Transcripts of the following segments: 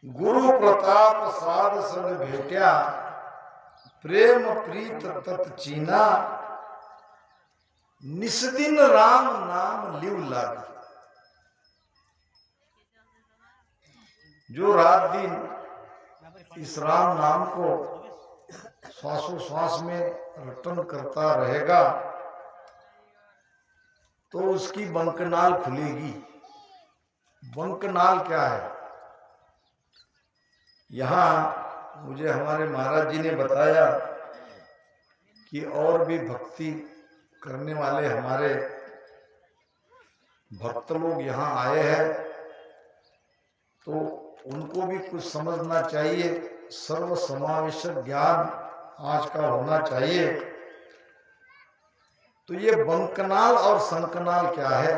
गुरु प्रताप साध संग भेट्या, प्रेम प्रीत तत चीना, निस्दिन राम नाम लिव लागी। जो रात दिन इस राम नाम को श्वासोश्वास में रटन करता रहेगा तो उसकी बंकनाल खुलेगी। बंकनाल क्या है? यहाँ मुझे हमारे महाराज जी ने बताया कि और भी भक्ति करने वाले हमारे भक्त लोग यहाँ आए हैं, तो उनको भी कुछ समझना चाहिए। सर्व समावेशक ज्ञान आज का होना चाहिए। तो ये बंकनाल और संकनाल क्या है?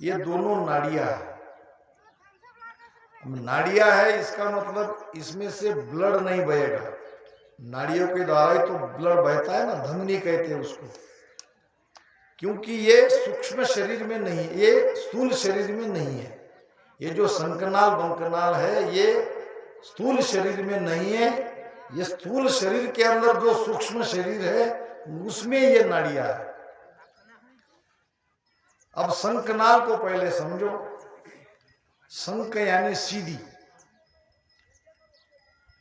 ये दोनों नाड़ियां है। नाड़ियां है इसका मतलब इसमें से ब्लड नहीं बहेगा। नाड़ियों के द्वारा ही तो ब्लड बहता है ना, धमनी कहते हैं उसको। क्योंकि ये सूक्ष्म शरीर में नहीं, ये स्थूल शरीर में नहीं है। ये जो संकनाल बंकनाल है ये स्थूल शरीर में नहीं है। ये स्थूल शरीर के अंदर जो सूक्ष्म शरीर है उसमें ये नाड़ियां है। अब संकनाल को पहले समझो। संक यानी सीधी,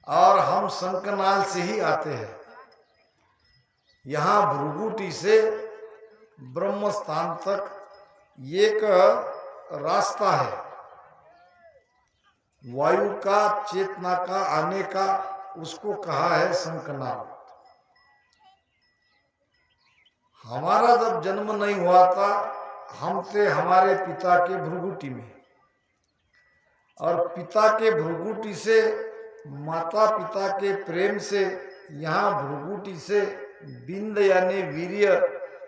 और हम संकनाल से ही आते हैं। यहां भृगुटी से ब्रह्म स्थान तक एक रास्ता है। वायु का, चेतना का आने का, उसको कहा है संकनाल। हमारा जब जन्म नहीं हुआ था, हम थे हमारे पिता के भृगुटी में, और पिता के भृगुटी से, माता पिता के प्रेम से, यहाँ भृगुटी से बिंद यानी वीर्य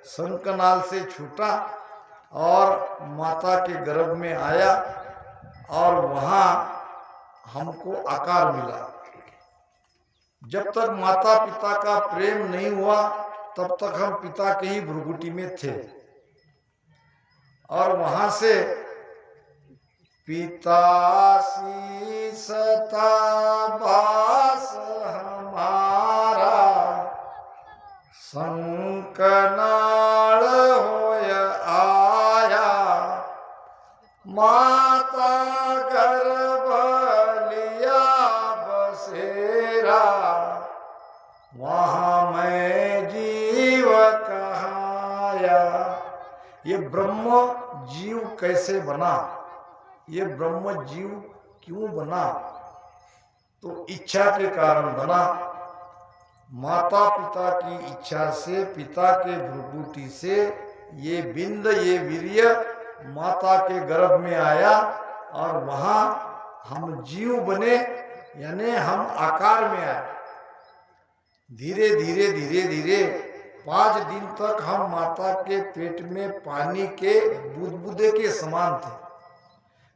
संकनाल से छूटा और माता के गर्भ में आया, और वहां हमको आकार मिला। जब तक माता पिता का प्रेम नहीं हुआ तब तक हम पिता के ही भृगुटी में थे। और वहां से पिता सता बास हमारा, संकनाल होय आया, माता गर्भ लिया बसेरा, वहां मैं जीव कहाया। ये ब्रह्म जीव कैसे बना? ये ब्रह्म जीव क्यों बना? तो इच्छा के कारण बना। माता पिता की इच्छा से, पिता के भृगुटी से ये बिंद, ये वीर्य माता के गर्भ में आया, और वहां हम जीव बने, यानी हम आकार में आए। धीरे धीरे धीरे धीरे 5 दिन तक हम माता के पेट में पानी के बुदबुदे के समान थे।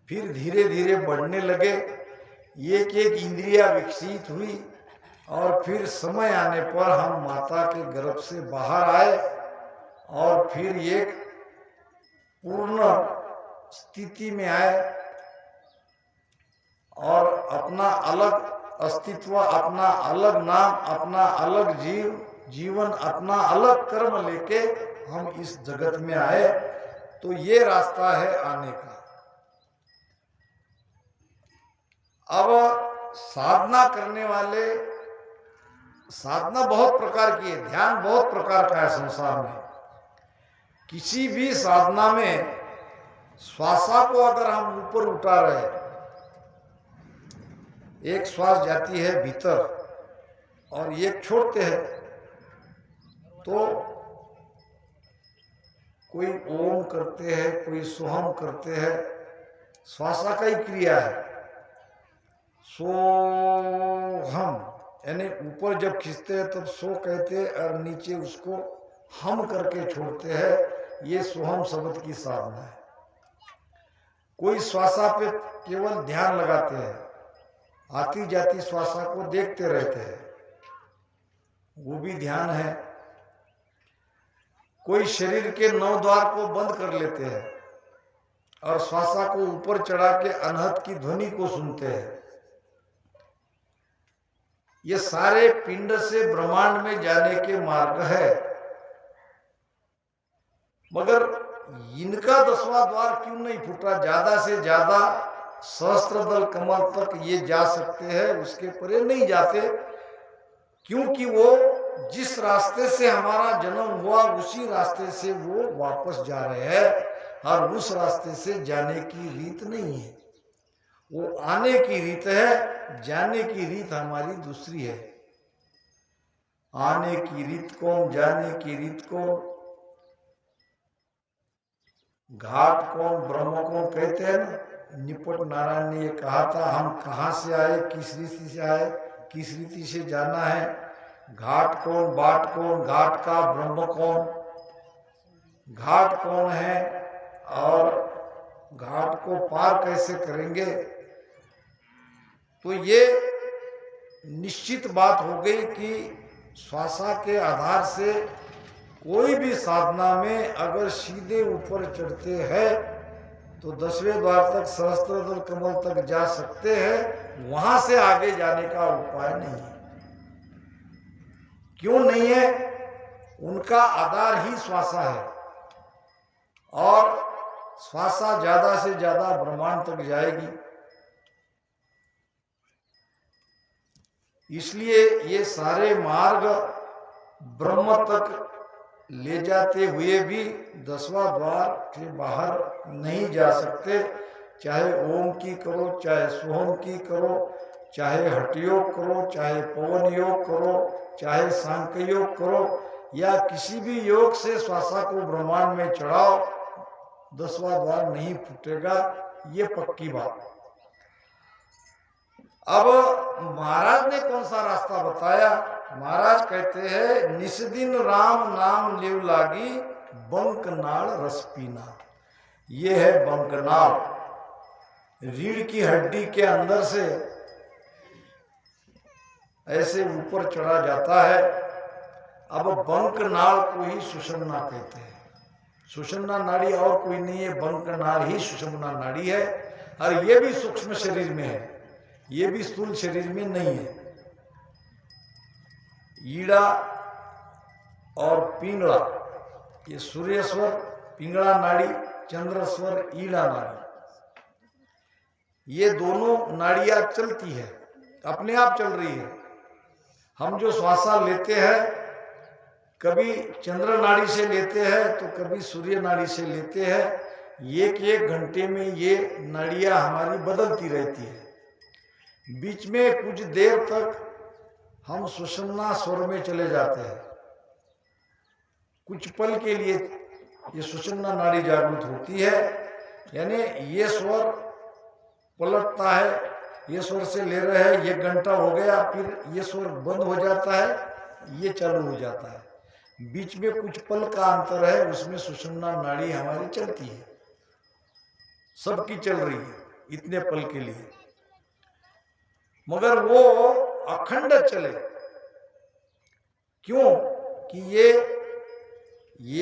फिर धीरे धीरे बढ़ने लगे, एक एक इंद्रिया विकसित हुई, और फिर समय आने पर हम माता के गर्भ से बाहर आए, और फिर एक पूर्ण स्थिति में आए, और अपना अलग अस्तित्व, अपना अलग नाम, अपना अलग जीवन, अपना अलग कर्म लेके हम इस जगत में आए। तो ये रास्ता है आने का। अब साधना करने वाले, साधना बहुत प्रकार की है, ध्यान बहुत प्रकार का है संसार में। किसी भी साधना में श्वासा को अगर हम ऊपर उठा रहे, एक श्वास जाती है भीतर और एक छोड़ते हैं, तो कोई ओम करते हैं, कोई सोहम करते हैं, श्वासा का ही क्रिया है। सोहम यानी ऊपर जब खींचते हैं तब सो कहते हैं, और नीचे उसको हम करके छोड़ते हैं। ये सोहम शब्द की साधना है। कोई श्वासा पे केवल ध्यान लगाते हैं, आती जाती श्वासा को देखते रहते हैं, वो भी ध्यान है। कोई शरीर के 9 द्वार को बंद कर लेते हैं, और श्वासा को ऊपर चढ़ा के अनहद की ध्वनि को सुनते हैं। ये सारे पिंड से ब्रह्मांड में जाने के मार्ग है, मगर इनका 10वां द्वार क्यों नहीं फूटा? ज्यादा से ज्यादा सहस्त्रदल कमल तक ये जा सकते हैं, उसके परे नहीं जाते, क्योंकि वो जिस रास्ते से हमारा जन्म हुआ उसी रास्ते से वो वापस जा रहे हैं, और उस रास्ते से जाने की रीत नहीं है। वो आने की रीत है, जाने की रीत हमारी दूसरी है। आने की रीत कौन, जाने की रीत कौन, घाट कौन, ब्रह्म कौन कहते हैं ना। निपट नारायण ने ये कहा था, हम कहाँ से आए, किस रीति से आए, किस रीति से जाना है। घाट कौन, बाट कौन, घाट का ब्रह्म कौन, घाट कौन है और घाट को पार कैसे करेंगे। तो ये निश्चित बात हो गई कि श्वासा के आधार से कोई भी साधना में अगर सीधे ऊपर चढ़ते हैं तो 10वें द्वार तक, सहस्त्रदल कमल तक जा सकते हैं, वहां से आगे जाने का उपाय नहीं है। क्यों नहीं है? उनका आधार ही श्वासा है, और श्वासा ज्यादा से ज्यादा ब्रह्मांड तक जाएगी। इसलिए ये सारे मार्ग ब्रह्म तक ले जाते हुए भी 10वां द्वार के बाहर नहीं जा सकते। चाहे ओम की करो, चाहे सोहम की करो, चाहे हठ योग करो, चाहे पवन योग करो, चाहे सांख्य योग करो, या किसी भी योग से श्वासा को ब्रह्मांड में चढ़ाओ, 10वां द्वार नहीं फूटेगा, ये पक्की बात। अब महाराज ने कौन सा रास्ता बताया? महाराज कहते हैं, निस्दिन राम नाम लेव लागी, बंकनाल रस पीना। ये है बंकनाल, रीढ़ की हड्डी के अंदर से ऐसे ऊपर चढ़ा जाता है। अब बंकनाल को ही सुषुम्ना कहते हैं। सुषुम्ना नाड़ी और कोई नहीं है, बंकनाल ही सुषुम्ना नाड़ी है, और ये भी सूक्ष्म शरीर में है, ये भी स्थूल शरीर में नहीं है। ईड़ा और पिंगला, ये सूर्यस्वर पिंगला नाड़ी, चंद्रस्वर ईड़ा नाड़ी, ये दोनों नाड़ियां चलती है, अपने आप चल रही है। हम जो श्वासा लेते हैं, कभी चंद्र नाड़ी से लेते हैं तो कभी सूर्य नाड़ी से लेते हैं। एक एक घंटे में ये नाड़ियां हमारी बदलती रहती है। बीच में कुछ देर तक हम सुषुम्ना स्वर में चले जाते हैं, कुछ पल के लिए ये सुषुम्ना नाड़ी जागृत होती है, यानी ये स्वर पलटता है, ये स्वर से ले रहे हैं, 1 घंटा हो गया, फिर ये स्वर बंद हो जाता है, ये चालू हो जाता है। बीच में कुछ पल का अंतर है, उसमें सुषुम्ना नाड़ी हमारी चलती है, सबकी चल रही है इतने पल के लिए, मगर वो अखंड चले। क्यों? कि ये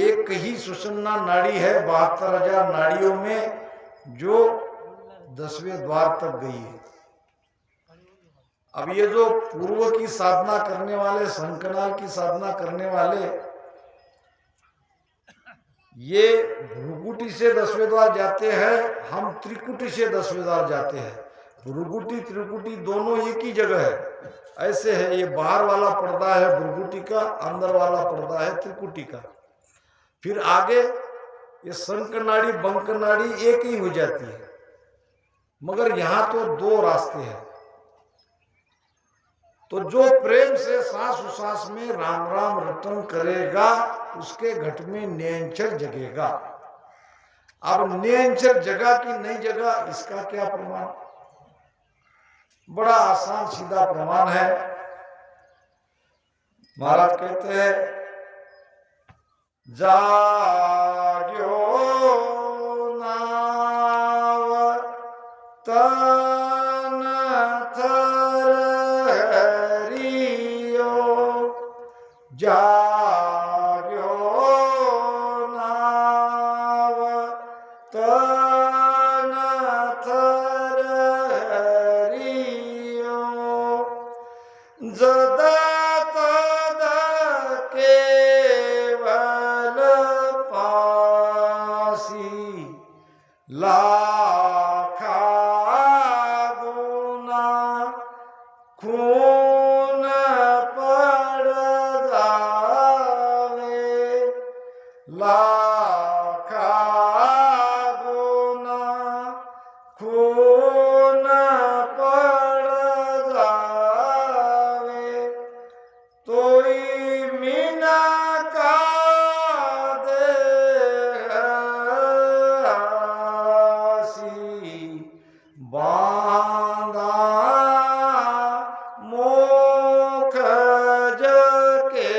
एक ही सुषुम्ना नाड़ी है 72,000 नाड़ियों में, जो 10वें द्वार तक गई है। अब ये जो पूर्व की साधना करने वाले, शंखनाल की साधना करने वाले, ये भ्रुकुटी से 10वें द्वार जाते हैं, हम त्रिकुटी से 10वें द्वार जाते हैं। भ्रुकुटी त्रिकुटी दोनों एक ही जगह है, ऐसे है। ये बाहर वाला पर्दा है भ्रुकुटी का, अंदर वाला पर्दा है त्रिकुटी का। फिर आगे ये शंख नाड़ी बंक नाड़ी एक ही हो जाती है, मगर यहां तो 2 रास्ते हैं। तो जो प्रेम से सांस उसास में राम राम रटन करेगा, उसके घट में नियंचर जगेगा। अब नियंचर जगह की नहीं जगह, इसका क्या प्रमाण? बड़ा आसान सीधा प्रमाण है। महाराज कहते हैं, जाग्यो नाव तन थर हरियो, जाग्यो नाव तन लाखा गुना खून पड़ जावे, लाखा गुना खून पड़ जावे, तोई मीना का बांधा मोखज के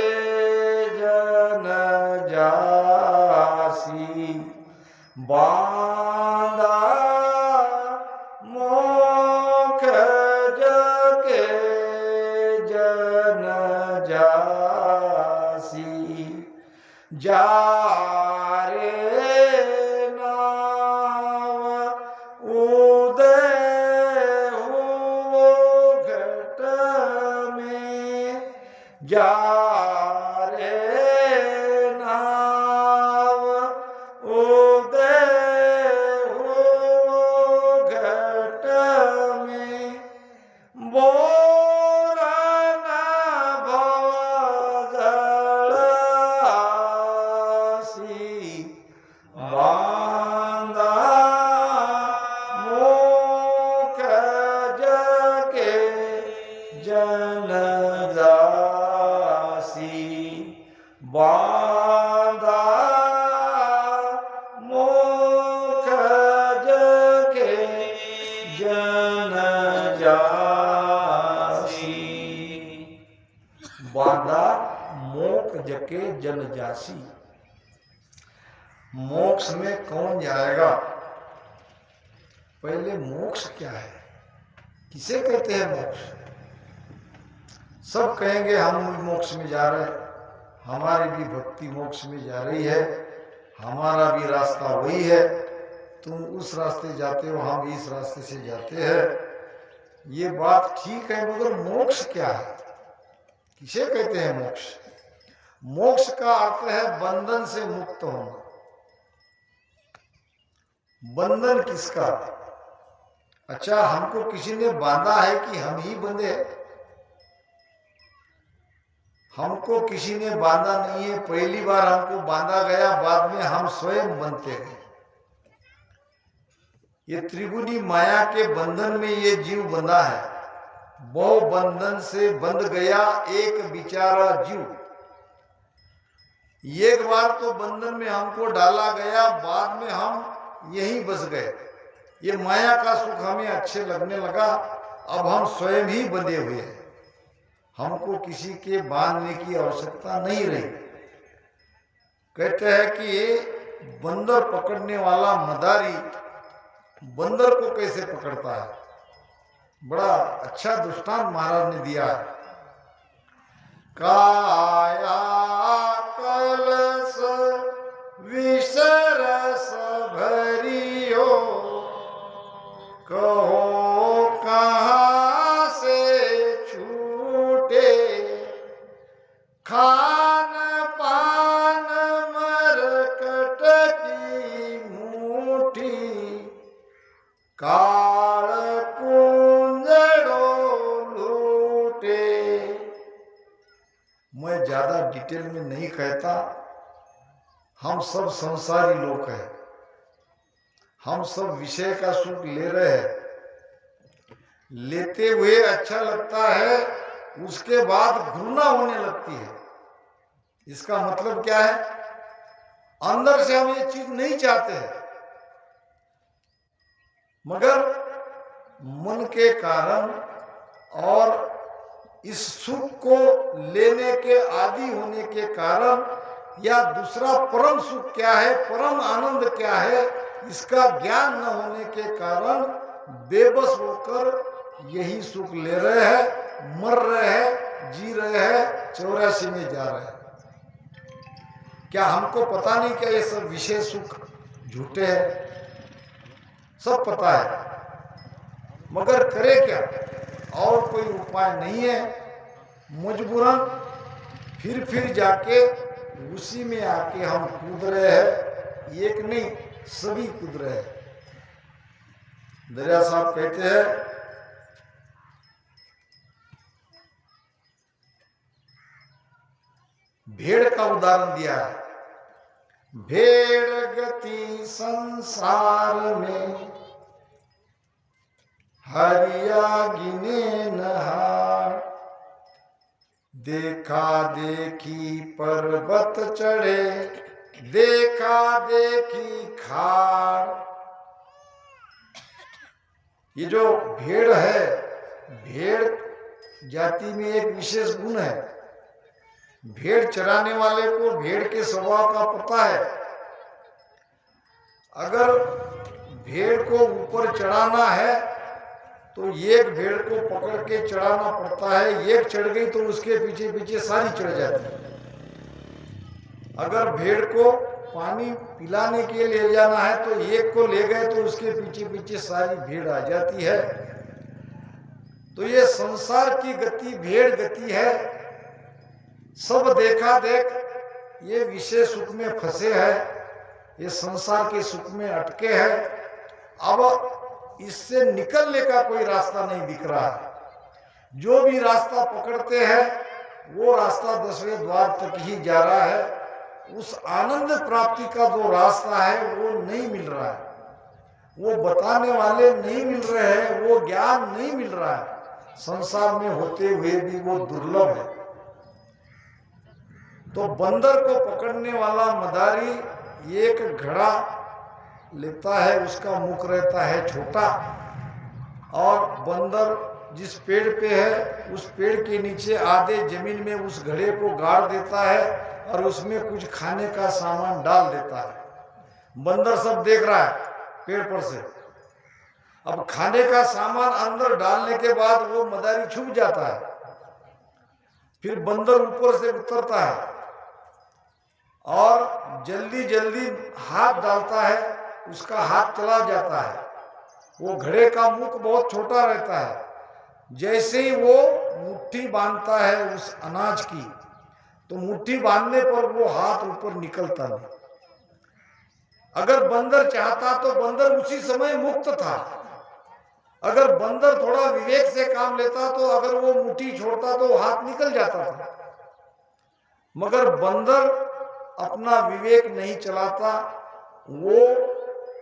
जन जासी, बांधा मोखज के जन जासी, जा रे जा रे नाव उदय हो घट में, बोरन भवजलसी, बांधा मोखज के जन बांधा मोखज के जन जासी, बांधा मोक्ष के जन जासी। मोक्ष में कौन जाएगा? पहले मोक्ष क्या है, किसे कहते हैं मोक्ष? सब कहेंगे हम मोक्ष में जा रहे हैं, हमारी भी भक्ति मोक्ष में जा रही है, हमारा भी रास्ता वही है, तुम उस रास्ते जाते हो, हम इस रास्ते से जाते हैं। ये बात ठीक है, मगर मोक्ष क्या है, किसे कहते हैं मोक्ष? मोक्ष का अर्थ है बंधन से मुक्त होना। बंधन किसका? अच्छा, हमको किसी ने बांधा है कि हम ही बंधे? हमको किसी ने बांधा नहीं है, पहली बार हमको बांधा गया, बाद में हम स्वयं बनते गए। ये त्रिगुणी माया के बंधन में ये जीव बंधा है। बहु बंधन से बंध गया एक बेचारा जीव। एक बार तो बंधन में हमको डाला गया, बाद में हम यहीं बस गए। ये माया का सुख हमें अच्छे लगने लगा, अब हम स्वयं ही बंधे हुए हैं, हमको किसी के बांधने की आवश्यकता नहीं रही। कहते हैं कि बंदर पकड़ने वाला मदारी बंदर को कैसे पकड़ता है, बड़ा अच्छा दृष्टांत महाराज ने दिया है। काया कलश विसरस भरियो, कहो कहाँ से छूटे, खान पान मरकट की मुठी, काल कुंजड़ो लूटे। मैं ज्यादा डिटेल में नहीं कहता, हम सब संसारी लोग हैं, हम सब विषय का सुख ले रहे हैं, लेते हुए अच्छा लगता है, उसके बाद घृणा होने लगती है। इसका मतलब क्या है? अंदर से हम ये चीज नहीं चाहते हैं, मगर मन के कारण और इस सुख को लेने के आदी होने के कारण, या दूसरा परम सुख क्या है, परम आनंद क्या है, इसका ज्ञान न होने के कारण बेबस होकर यही सुख ले रहे हैं, मर रहे हैं, जी रहे हैं, 84 में जा रहे हैं। क्या हमको पता नहीं क्या ये सब विषय सुख झूठे हैं? सब पता है, मगर करे क्या? और कोई उपाय नहीं है, मजबूरन फिर जाके उसी में आके हम कूद रहे हैं। एक नहीं सभी कूद रहे हैं। दरिया साहब कहते हैं, भेड़ का उदाहरण दिया है। भेड़ गति संसार में हरिया गिने नहार, देखा देखी पर्वत चढ़े, देखा देखी खार। ये जो भेड़ है, भेड़ जाति में एक विशेष गुण है। भेड़ चराने वाले को भेड़ के स्वभाव का पता है। अगर भेड़ को ऊपर चढ़ाना है तो एक भेड़ को पकड़ के चढ़ाना पड़ता है। एक चढ़ गई तो उसके पीछे पीछे सारी चढ़ जाती है। अगर भेड़ को पानी पिलाने के लिए ले जाना है तो एक को ले गए तो उसके पीछे पीछे सारी भेड़ आ जाती है। तो ये संसार की गति भेड़ गति है। सब देखा देख ये विषय सुख में फंसे हैं, ये संसार के सुख में अटके हैं। अब इससे निकलने का कोई रास्ता नहीं दिख रहा है। जो भी रास्ता पकड़ते हैं वो रास्ता 10वें द्वार तक ही जा रहा है। उस आनंद प्राप्ति का जो रास्ता है वो नहीं मिल रहा है, वो बताने वाले नहीं मिल रहे हैं, वो ज्ञान नहीं मिल रहा है। संसार में होते हुए भी वो दुर्लभ है। तो बंदर को पकड़ने वाला मदारी एक घड़ा लेता है, उसका मुख रहता है छोटा, और बंदर जिस पेड़ पे है उस पेड़ के नीचे आधे जमीन में उस घड़े को गाड़ देता है और उसमें कुछ खाने का सामान डाल देता है। बंदर सब देख रहा है पेड़ पर से। अब खाने का सामान अंदर डालने के बाद वो मदारी छुप जाता है। फिर बंदर ऊपर से उतरता है और जल्दी जल्दी हाथ डालता है, उसका हाथ चला जाता है। वो घड़े का मुख बहुत छोटा रहता है। जैसे ही वो मुट्ठी बांधता है उस अनाज की, तो मुट्ठी बांधने पर वो हाथ ऊपर निकलता नहीं। अगर बंदर चाहता तो बंदर उसी समय मुक्त था। अगर बंदर थोड़ा विवेक से काम लेता तो अगर वो मुट्ठी छोड़ता तो हाथ निकल जाता था। मगर बंदर अपना विवेक नहीं चलाता, वो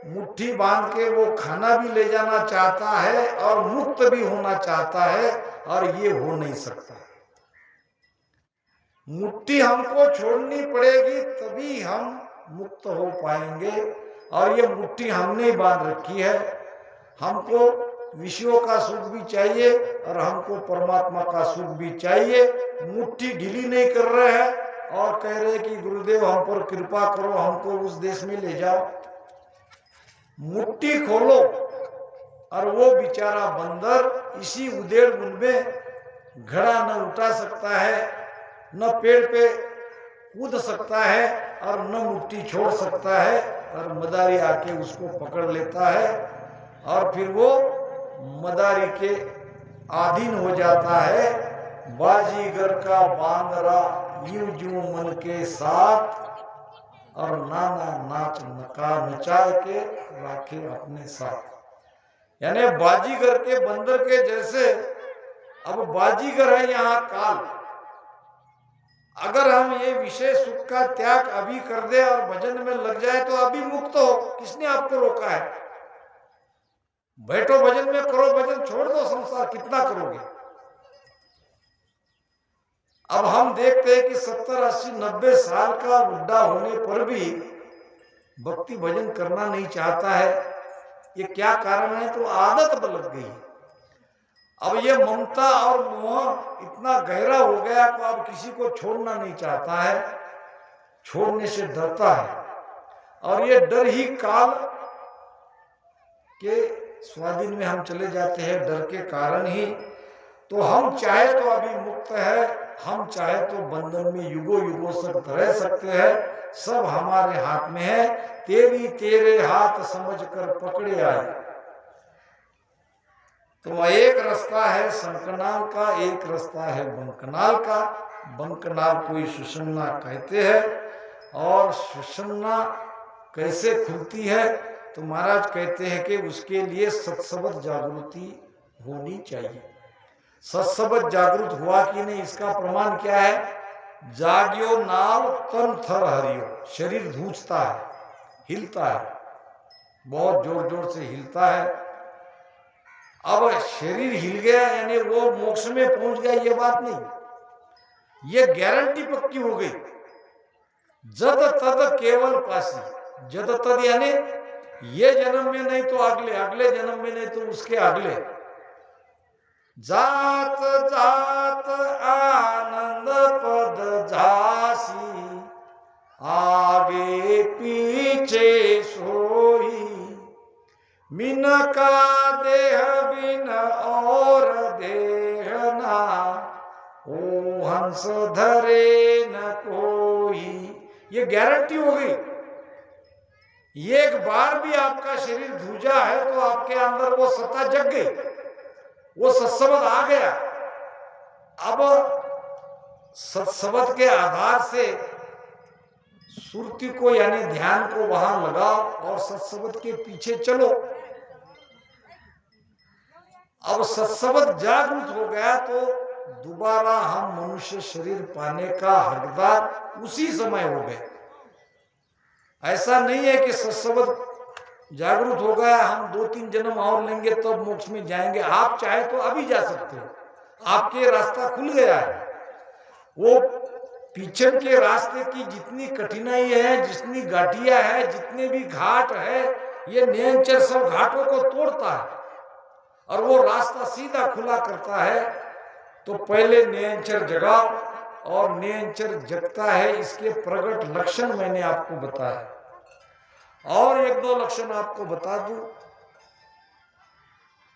मुट्ठी बांध के वो खाना भी ले जाना चाहता है और मुक्त भी होना चाहता है, और ये हो नहीं सकता। मुट्ठी हमको छोड़नी पड़ेगी तभी हम मुक्त हो पाएंगे, और ये मुट्ठी हमने बांध रखी है। हमको विषयों का सुख भी चाहिए और हमको परमात्मा का सुख भी चाहिए। मुट्ठी ढीली नहीं कर रहे हैं और कह रहे कि गुरुदेव हम पर कृपा करो, हमको उस देश में ले जाओ। मुट्ठी खोलो। और वो बेचारा बंदर इसी उधेड़ बुन में घड़ा न उठा सकता है, न पेड़ पे कूद सकता है और न मुट्ठी छोड़ सकता है, और मदारी आके उसको पकड़ लेता है और फिर वो मदारी के अधीन हो जाता है। बाजीगर का बांदरा यूं जूं मन के साथ, और नाना नाच नका नचा के राखे अपने साथ। यानी बाजीगर के बंदर के जैसे। अब बाजीगर है यहाँ काल। अगर हम ये विषय सुख का त्याग अभी कर दे और भजन में लग जाए तो अभी मुक्त हो। किसने आपको रोका है? बैठो भजन में, करो भजन, छोड़ दो संसार, कितना करोगे? अब हम देखते हैं कि 70, 80, 90 साल का बुढ़ा होने पर भी भक्ति भजन करना नहीं चाहता है। ये क्या कारण है? तो आदत लग गई। अब ये ममता और मोह इतना गहरा हो गया तो अब किसी को छोड़ना नहीं चाहता है, छोड़ने से डरता है। और ये डर ही काल के स्वाधीन में हम चले जाते हैं, डर के कारण ही। तो हम चाहे तो अभी मुक्त है, हम चाहे तो बंधन में युगों युगों तक रह सकते हैं। सब हमारे हाथ में है। तेरी तेरे हाथ समझकर पकड़े आए। तो एक रास्ता है संकनाल का, एक रास्ता है बंकनाल का। बंकनाल कोई सुषुम्ना कहते हैं, और सुषुम्ना कैसे खुलती है? तो महाराज कहते हैं कि उसके लिए सत्सबद जागृति होनी चाहिए। सत्सबद जागृत हुआ कि नहीं, इसका प्रमाण क्या है? जाग्यो नाव तन थर हरियो, शरीर धूचता है, हिलता है, बहुत जोर जोर से हिलता है। अब शरीर हिल गया यानी वो मोक्ष में पहुंच गया, ये बात नहीं, ये गारंटी पक्की हो गई। जद तद केवल पासी, जद तद यानी ये जन्म में नहीं तो अगले, अगले जन्म में नहीं तो उसके अगले। जात जात आनंद पद झांसी, आगे पीछे सोई, मिन का देह बिन और देह ना, ओ हंस धरे न कोई। ये गारंटी हो गई। एक बार भी आपका शरीर धूजा है तो आपके अंदर वो सत्ता जग गई, वो सत्सबद आ गया। अब सत्सबद के आधार से सुरति को यानी ध्यान को वहां लगाओ और सत्सबद के पीछे चलो। अब सत्सबद जागृत हो गया तो दोबारा हम मनुष्य शरीर पाने का हकदार उसी समय हो गए। ऐसा नहीं है कि सत्सबद जागृत हो गया हम 2-3 जन्म और लेंगे तब मोक्ष में जाएंगे। आप चाहे तो अभी जा सकते हो, आपके रास्ता खुल गया है। वो पीछे के रास्ते की जितनी कठिनाई है, जितनी घाटियां है, जितने भी घाट है, ये नियंचर सब घाटों को तोड़ता है और वो रास्ता सीधा खुला करता है। तो पहले नियंचर जगाओ, और नियंचर जगता है इसके प्रकट लक्षण मैंने आपको बताया। और 1-2 लक्षण आपको बता दूं।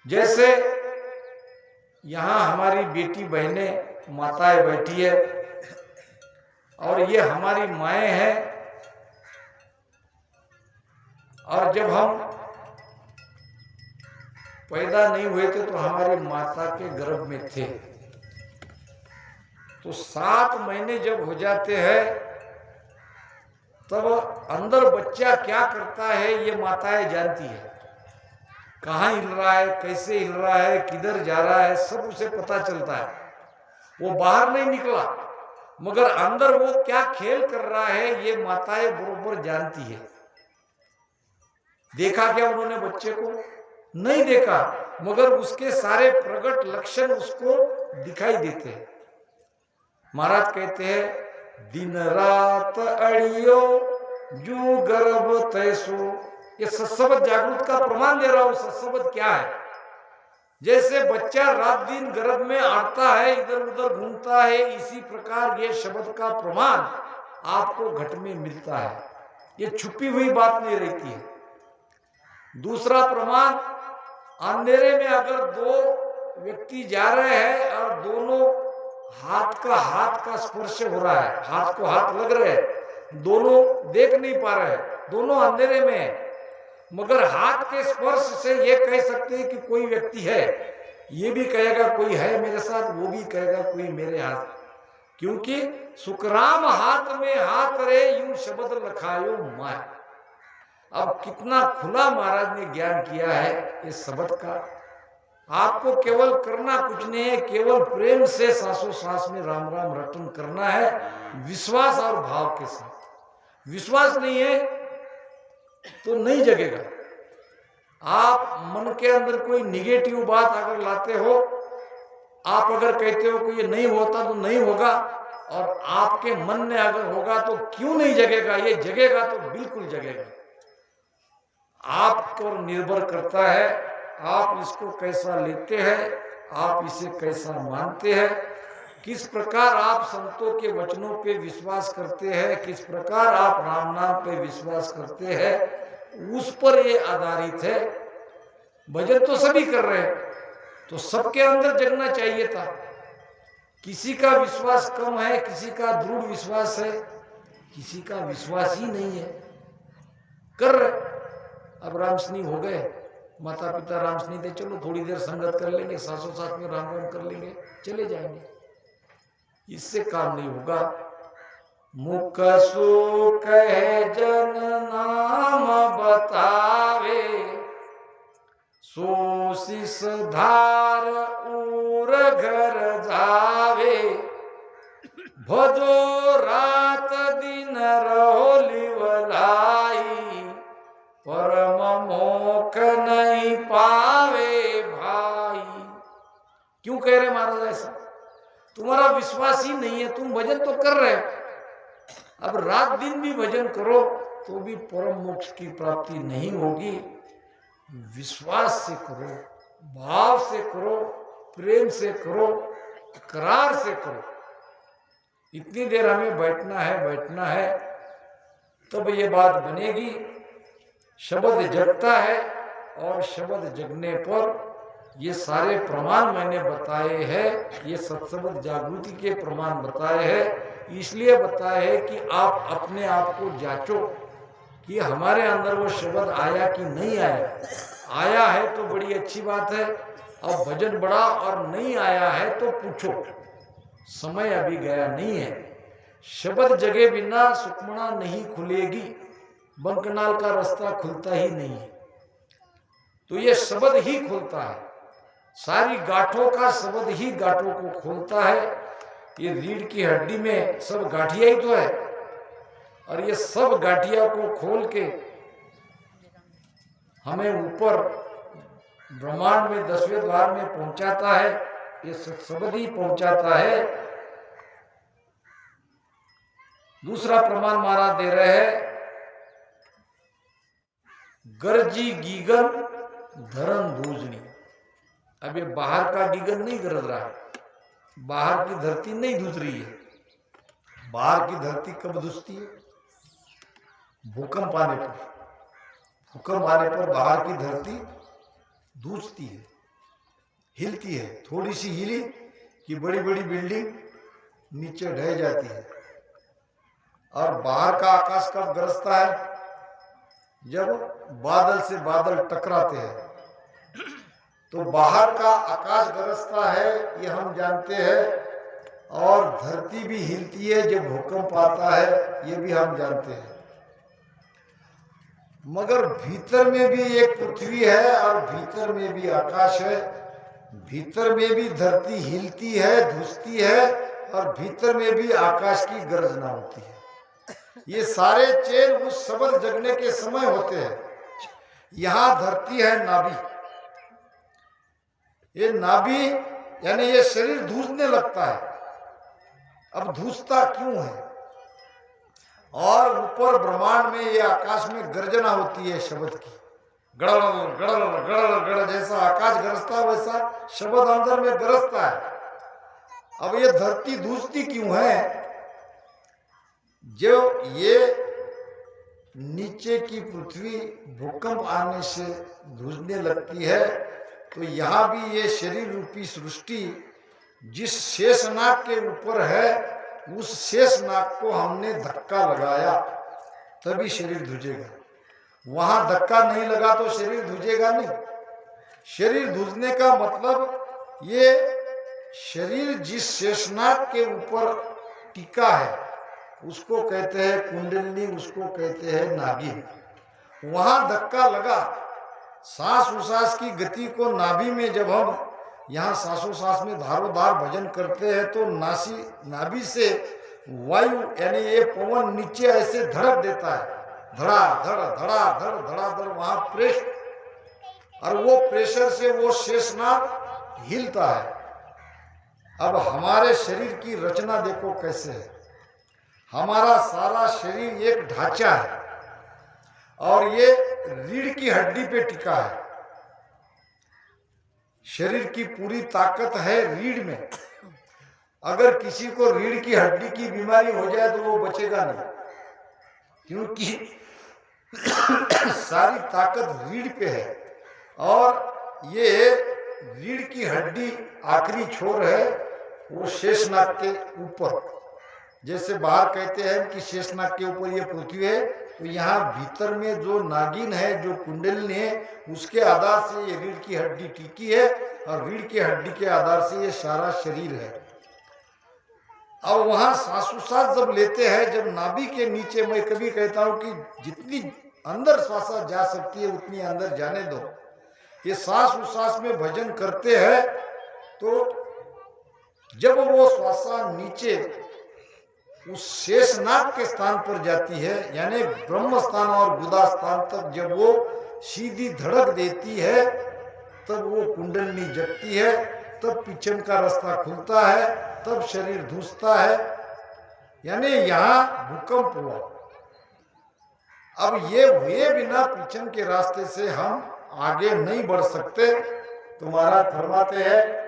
जैसे यहां हमारी बेटी बहनें माताएं बैठी है और ये हमारी माएं हैं, और जब हम पैदा नहीं हुए थे तो हमारी माता के गर्भ में थे। तो 7 महीने जब हो जाते हैं तब अंदर बच्चा क्या करता है ये माताएं जानती है। कहाँ हिल रहा है, कैसे हिल रहा है, किधर जा रहा है, सब उसे पता चलता है। वो बाहर नहीं निकला मगर अंदर वो क्या खेल कर रहा है ये माताएं बरोबर जानती है। देखा क्या उन्होंने बच्चे को? नहीं देखा, मगर उसके सारे प्रकट लक्षण उसको दिखाई देते हैं। महाराज कहते हैं दिन रात अड़ियो जू गर्भ तैसो। ये सत्सबद जागृत का प्रमाण दे रहा हूं। सत्सबद क्या है? जैसे बच्चा रात दिन गर्भ में आता है, इधर उधर घूमता है, इसी प्रकार ये शब्द का प्रमाण आपको घट में मिलता है। ये छुपी हुई बात नहीं रहती है। दूसरा प्रमाण, अंधेरे में अगर 2 व्यक्ति जा रहे हैं और दोनों हाथ का स्पर्श हो रहा है, हाथ को हाथ लग रहे हैं, दोनों देख नहीं पा रहे हैं, दोनों अंधेरे में है, मगर हाथ के स्पर्श से ये कह सकते हैं कि कोई व्यक्ति है। ये भी कहेगा कोई है मेरे साथ, वो भी कहेगा कोई मेरे हाथ, क्योंकि सुखराम हाथ में हाथ रे यूं शब्द लखायो माय। अब कितना खुला महाराज ने ज्ञान किया है इस शब्द का। आपको केवल करना कुछ नहीं है, केवल प्रेम से सांसों सांस में राम राम रटन करना है, विश्वास और भाव के साथ। विश्वास नहीं है तो नहीं जगेगा। आप मन के अंदर कोई निगेटिव बात अगर लाते हो, आप अगर कहते हो कि ये नहीं होता तो नहीं होगा, और आपके मन में अगर होगा तो क्यों नहीं जगेगा? ये जगेगा तो बिल्कुल जगेगा। आप पर निर्भर करता है आप इसको कैसा लेते हैं, आप इसे कैसा मानते हैं, किस प्रकार आप संतों के वचनों पे विश्वास करते हैं, किस प्रकार आप राम नाम पे विश्वास करते हैं, उस पर ये आधारित है। भजन तो सभी कर रहे हैं, तो सबके अंदर जगना चाहिए था। किसी का विश्वास कम है, किसी का दृढ़ विश्वास है, किसी का विश्वास ही नहीं है, कर रहे। अब रामस्नी हो गए, माता पिता रामस्नी थे, चलो थोड़ी देर संगत कर लेंगे, सासों साथ में राम राम कर लेंगे, चले जाएंगे। इससे काम नहीं होगा। मुख सो कहे जन नाम बतावे, सो शिष धार उर घर जावे, भजो रात दिन रहो लिवलाई, परम मोख नहीं पावे भाई। क्यों कह रहे महाराज ऐसा? तुम्हारा विश्वास ही नहीं है, तुम भजन तो कर रहे हो, अब रात दिन भी भजन करो तो भी परम मोक्ष की प्राप्ति नहीं होगी। विश्वास से करो, भाव से करो, प्रेम से करो, करार से करो। इतनी देर हमें बैठना है तब ये बात बनेगी। शब्द जगता है और शब्द जगने पर ये सारे प्रमाण मैंने बताए हैं, ये सत्संग जागृति के प्रमाण बताए हैं। इसलिए बताए है कि आप अपने आप को जांचो कि हमारे अंदर वो शब्द आया कि नहीं आया। आया है तो बड़ी अच्छी बात है, अब भजन बढ़ा, और नहीं आया है तो पूछो, समय अभी गया नहीं है। शब्द जगे बिना सुखमना नहीं खुलेगी, बंकनाल का रास्ता खुलता ही नहीं है। तो ये शब्द ही खोलता है, सारी गांठों का शब्द ही गांठों को खोलता है। ये रीढ़ की हड्डी में सब गांठिया ही तो है, और ये सब गांठिया को खोल के हमें ऊपर ब्रह्मांड में 10वें द्वार में पहुंचाता है। ये शब्द ही पहुंचाता है। दूसरा प्रमाण महाराज दे रहे हैं, गरजी गीगन धरन दूजनी। अब ये बाहर का गीगन नहीं गरज रहा है, बाहर की धरती नहीं धुस रही है। बाहर की धरती कब धुसती है? भूकंप आने पर। भूकंप आने पर बाहर की धरती धुसती है, हिलती है। थोड़ी सी हिली कि बड़ी बड़ी बिल्डिंग नीचे ढह जाती है। और बाहर का आकाश कब गरजता है? जब बादल से बादल टकराते हैं। तो बाहर का आकाश गरजता है, ये हम जानते हैं, और धरती भी हिलती है जब भूकंप आता है, ये भी हम जानते हैं। मगर भीतर में भी एक पृथ्वी है और भीतर में भी आकाश है। भीतर में भी धरती हिलती है, धुसती है, और भीतर में भी आकाश की गर्जना होती है। ये सारे चेन उस शब्द जगने के समय होते हैं। यहां धरती है नाभि, ये नाभि यानी ये शरीर धूसने लगता है। अब धूसता क्यों है? और ऊपर ब्रह्मांड में ये आकाश में गर्जना होती है शब्द की, गड़ल गड़ल गड़ल गड़, जैसा आकाश गरजता है वैसा शब्द अंदर में गरजता है। अब ये धरती धूसती क्यों है? जो ये नीचे की पृथ्वी भूकंप आने से धुसने लगती है, तो यहाँ भी ये शरीर रूपी सृष्टि जिस शेषनाग के ऊपर है, उस शेषनाग को हमने धक्का लगाया तभी शरीर धुजेगा। वहां धक्का नहीं लगा तो शरीर धुजेगा नहीं। शरीर धुजने का मतलब ये शरीर जिस शेषनाग के ऊपर टिका है उसको कहते हैं कुंडलिनी, उसको कहते हैं नागिन। वहां धक्का लगा। सांस उसास की गति को नाभि में जब हम यहाँ सांसों में धारोधार भजन करते हैं तो नाभि से वायु यानी ये पवन नीचे ऐसे धड़क देता है, धड़ा धड़ धड़ा धड़ धड़ा धड़, वहां प्रेस, और वो प्रेशर से वो शेषनाग हिलता है। अब हमारे शरीर की रचना देखो कैसे है। हमारा सारा शरीर एक ढांचा है और ये रीढ़ की हड्डी पे टिका है। शरीर की पूरी ताकत है रीढ़ में। अगर किसी को रीढ़ की हड्डी की बीमारी हो जाए तो वो बचेगा नहीं, क्योंकि सारी ताकत रीढ़ पे है। और ये रीढ़ की हड्डी आखिरी छोर है वो शेषनाग के ऊपर। जैसे बाहर कहते हैं कि शेषनाग के ऊपर ये पृथ्वी है, तो यहाँ भीतर में जो नागिन है, जो कुंडलिनी है, उसके आधार से ये रीढ़ की हड्डी टिकी है और रीढ़ की हड्डी के आधार से ये सारा शरीर है। अब वहां श्वासोच्छ्वास जब लेते हैं, जब नाभि के नीचे, मैं कभी कहता हूं कि जितनी अंदर श्वास जा सकती है उतनी अंदर जाने दो। ये श्वास उच्छ्वास में भजन करते हैं तो जब वो श्वास नीचे उस शेषनाग के स्थान पर जाती है, यानी ब्रह्म स्थान और गुदा स्थान तक जब वो सीधी धड़क देती है, तब वो कुंडलनी जगती है, तब पिछन का रास्ता खुलता है, तब शरीर धूसता है, यानी यहां भूकंप हुआ। अब ये हुए बिना पिछन के रास्ते से हम आगे नहीं बढ़ सकते। तो महाराज फरमाते हैं